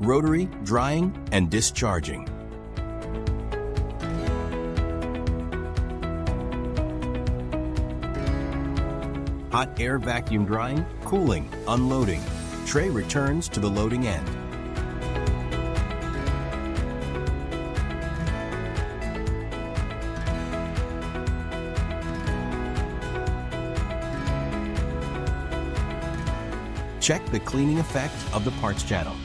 rotary, drying, and discharging. Hot air vacuum drying, cooling, unloading. Tray returns to the loading end. Check the cleaning effect of the parts channel.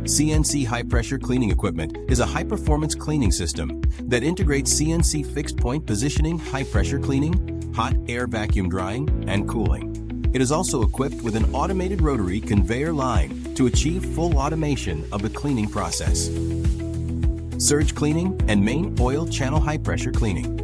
CNC high-pressure cleaning equipment is a high-performance cleaning system that integrates CNC fixed-point positioning, high-pressure cleaning, hot air vacuum drying, and cooling. It is also equipped with an automated rotary conveyor line to achieve full automation of the cleaning process. Surge cleaning and main oil channel high-pressure cleaning.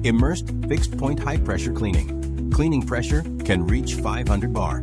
Immersed fixed-point high-pressure cleaning. Cleaning pressure can reach 500 bar.